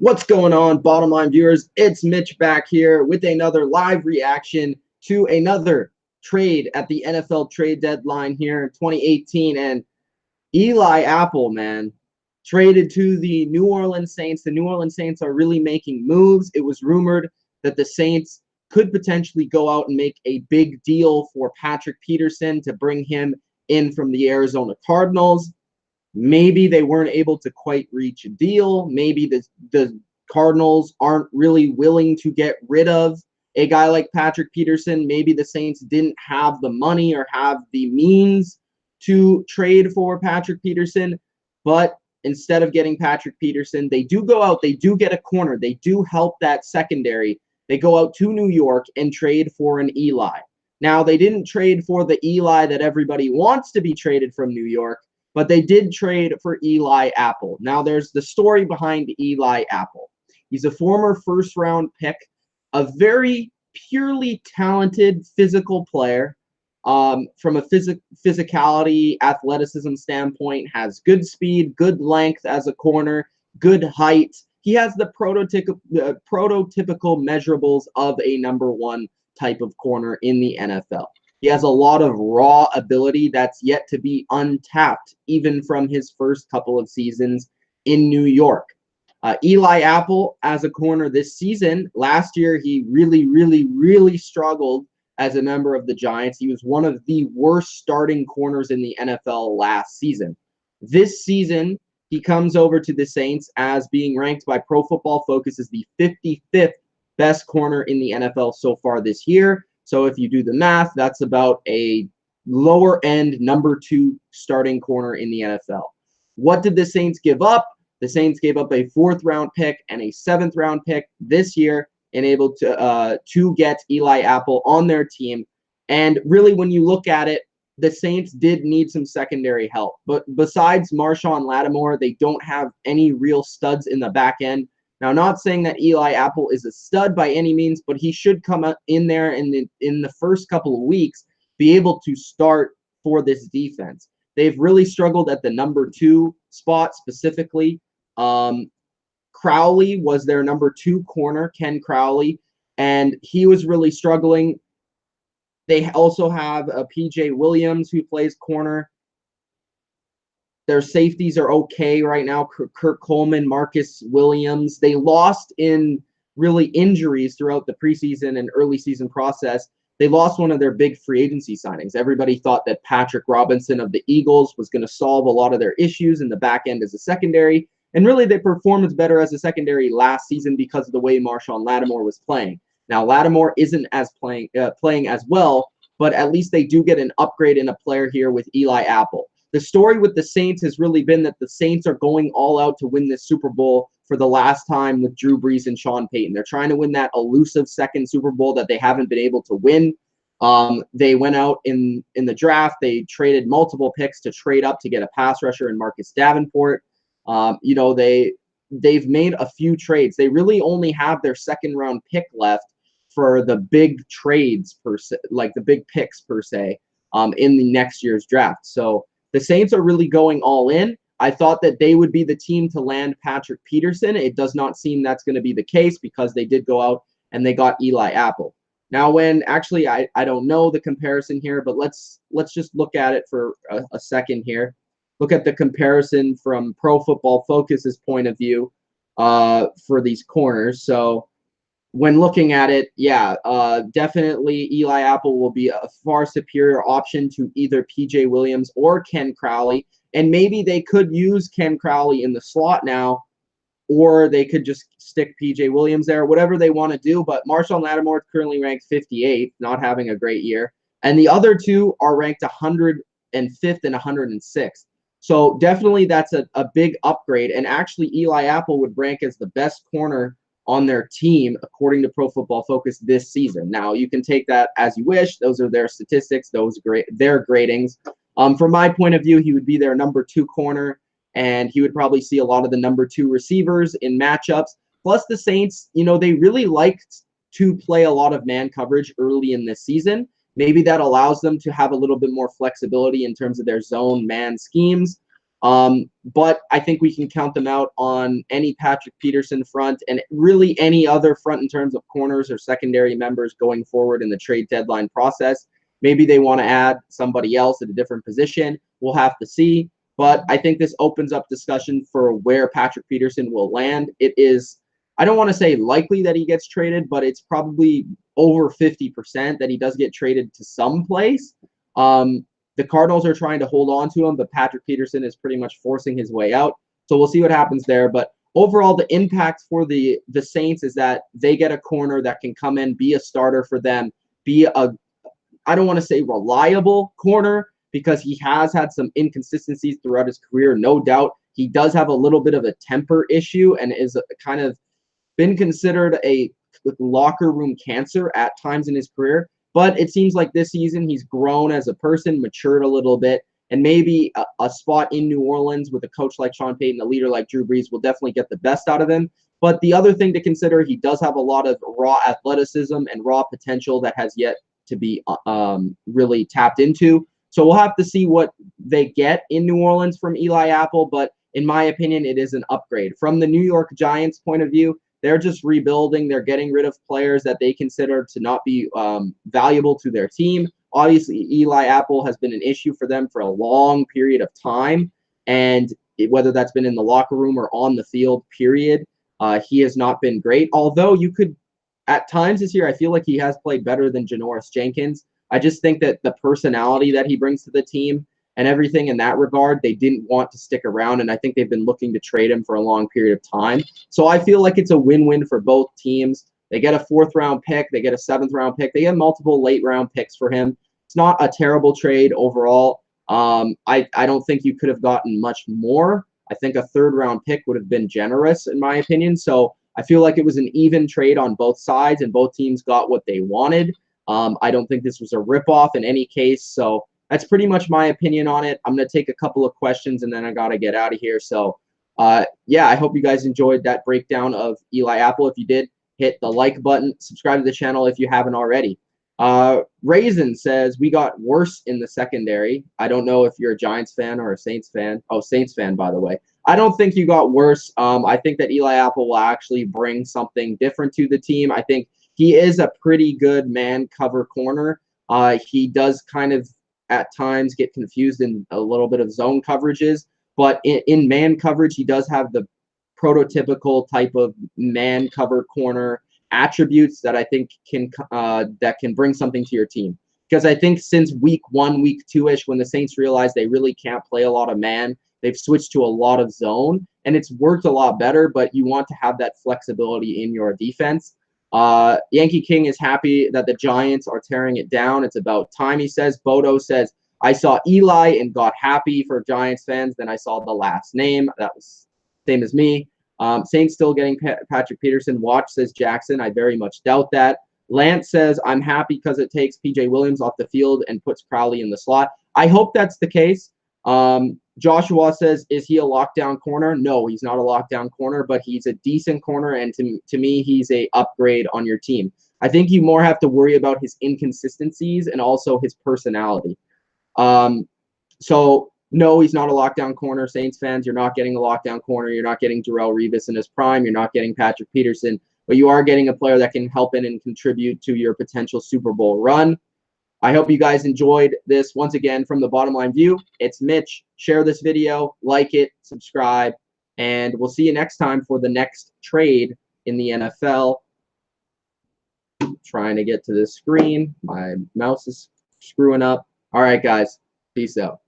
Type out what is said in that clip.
What's going on, bottom line viewers? It's Mitch back here with another live reaction to another trade at the NFL trade deadline here in 2018. And Eli Apple, man, traded to the New Orleans Saints. The New Orleans Saints are really making moves. It was rumored that the Saints could potentially go out and make a big deal for Patrick Peterson to bring him in from the Arizona Cardinals. Maybe they weren't able to quite reach a deal. Maybe the Cardinals aren't really willing to get rid of a guy like Patrick Peterson. Maybe the Saints didn't have the money or have the means to trade for Patrick Peterson. But instead of getting Patrick Peterson, they do go out. They do get a corner. They do help that secondary. They go out to New York and trade for an Eli. Now, they didn't trade for the Eli that everybody wants to be traded from New York, but they did trade for Eli Apple. Now, there's the story behind Eli Apple. He's a former first-round pick, a very purely talented physical player. From a physicality, athleticism standpoint, has good speed, good length as a corner, good height. He has the prototypical measurables of a number one type of corner in the NFL. He has a lot of raw ability that's yet to be untapped, even from his first couple of seasons in New York. Eli Apple as a corner this season. Last year, he really struggled as a member of the Giants. He was one of the worst starting corners in the NFL last season. This season, he comes over to the Saints as being ranked by Pro Football Focus as the 55th best corner in the NFL so far this year. So if you do the math, that's about a lower end number two starting corner in the NFL. What did the Saints give up? The Saints gave up a 4th-round pick and a 7th-round pick this year and able to get Eli Apple on their team. And really, when you look at it, the Saints did need some secondary help. But besides Marshon Lattimore, they don't have any real studs in the back end. Now, not saying that Eli Apple is a stud by any means, but he should come in there in the first couple of weeks, be able to start for this defense. They've really struggled at the number 2 spot specifically. Crowley was their number 2 corner, Ken Crowley, and he was really struggling. They also have P.J. Williams, who plays corner. Their safeties are okay right now. Kirk Coleman, Marcus Williams. They lost in really injuries throughout the preseason and early season process. They lost one of their big free agency signings. Everybody thought that Patrick Robinson of the Eagles was going to solve a lot of their issues in the back end as a secondary. And really, they performed better as a secondary last season because of the way Marshon Lattimore was playing. Now, Lattimore isn't as playing as well, but at least they do get an upgrade in a player here with Eli Apple. The story with the Saints has really been that the Saints are going all out to win this Super Bowl for the last time with Drew Brees and Sean Payton. They're trying to win that elusive second Super Bowl that they haven't been able to win. They went out in the draft. They traded multiple picks to trade up to get a pass rusher in Marcus Davenport. They've made a few trades. They really only have their 2nd-round pick left for the big trades per se, like the big picks per se, in the next year's draft. So the Saints are really going all in. I thought that they would be the team to land Patrick Peterson. It does not seem that's going to be the case because they did go out and they got Eli Apple. Now, I don't know the comparison here, but let's just look at it for a second here. Look at the comparison from Pro Football Focus's point of view for these corners. So when looking at it, yeah, definitely Eli Apple will be a far superior option to either P.J. Williams or Ken Crowley. And maybe they could use Ken Crowley in the slot now, or they could just stick P.J. Williams there, whatever they want to do. But Marshon Lattimore is currently ranked 58th, not having a great year. And the other two are ranked 105th and 106th. So definitely that's a big upgrade. And actually, Eli Apple would rank as the best corner on their team, according to Pro Football Focus this season. Now, you can take that as you wish. Those are their statistics. Their gradings. From my point of view, he would be their number 2 corner, and he would probably see a lot of the number 2 receivers in matchups. Plus, the Saints, they really liked to play a lot of man coverage early in this season. Maybe that allows them to have a little bit more flexibility in terms of their zone man schemes. But I think we can count them out on any Patrick Peterson front and really any other front in terms of corners or secondary members going forward in the trade deadline process. Maybe they want to add somebody else at a different position. We'll have to see. But I think this opens up discussion for where Patrick Peterson will land. It is, I don't want to say likely that he gets traded, but it's probably over 50% that he does get traded to some place. The Cardinals are trying to hold on to him, but Patrick Peterson is pretty much forcing his way out. So we'll see what happens there. But overall, the impact for the Saints is that they get a corner that can come in, be a starter for them, be a, I don't want to say reliable corner because he has had some inconsistencies throughout his career, no doubt. He does have a little bit of a temper issue and is kind of been considered a locker room cancer at times in his career. But it seems like this season he's grown as a person, matured a little bit, and maybe a spot in New Orleans with a coach like Sean Payton, a leader like Drew Brees will definitely get the best out of him. But the other thing to consider, he does have a lot of raw athleticism and raw potential that has yet to be really tapped into. So we'll have to see what they get in New Orleans from Eli Apple. But in my opinion, it is an upgrade. From the New York Giants point of view, they're just rebuilding. They're getting rid of players that they consider to not be valuable to their team. Obviously, Eli Apple has been an issue for them for a long period of time. And whether that's been in the locker room or on the field, period, he has not been great. Although you could, at times this year, I feel like he has played better than Janoris Jenkins. I just think that the personality that he brings to the team and everything in that regard, they didn't want to stick around, and I think they've been looking to trade him for a long period of time. So I feel like it's a win-win for both teams. They get a 4th-round pick. They get a 7th-round pick. They get multiple late-round picks for him. It's not a terrible trade overall. I don't think you could have gotten much more. I think a 3rd-round pick would have been generous, in my opinion. So I feel like it was an even trade on both sides, and both teams got what they wanted. I don't think this was a ripoff in any case, so that's pretty much my opinion on it. I'm going to take a couple of questions, and then I got to get out of here. So, yeah, I hope you guys enjoyed that breakdown of Eli Apple. If you did, hit the like button. Subscribe to the channel if you haven't already. Raisin says, we got worse in the secondary. I don't know if you're a Giants fan or a Saints fan. Oh, Saints fan, by the way. I don't think you got worse. I think that Eli Apple will actually bring something different to the team. I think he is a pretty good man cover corner. He does kind of at times get confused in a little bit of zone coverages, but in man coverage, he does have the prototypical type of man cover corner attributes that I think can bring something to your team. Because I think since week 1, week 2-ish, when the Saints realized they really can't play a lot of man, they've switched to a lot of zone, and it's worked a lot better, but you want to have that flexibility in your defense. Yankee King is happy that the Giants are tearing it down. It's about time, he says. Bodo says, I saw Eli and got happy for Giants fans. Then I saw the last name. That was same as me. Saints still getting Patrick Peterson. Watch, says Jackson. I very much doubt that. Lance says, I'm happy because it takes P.J. Williams off the field and puts Crowley in the slot. I hope that's the case. Joshua says, is he a lockdown corner? No, he's not a lockdown corner, but he's a decent corner, and to me, he's a upgrade on your team. I think you more have to worry about his inconsistencies and also his personality. So, no, he's not a lockdown corner. Saints fans, you're not getting a lockdown corner. You're not getting Darrelle Revis in his prime. You're not getting Patrick Peterson, but you are getting a player that can help in and contribute to your potential Super Bowl run. I hope you guys enjoyed this. Once again, from the Bottom Line View, it's Mitch. Share this video, like it, subscribe, and we'll see you next time for the next trade in the NFL. Trying to get to this screen. My mouse is screwing up. All right, guys. Peace out.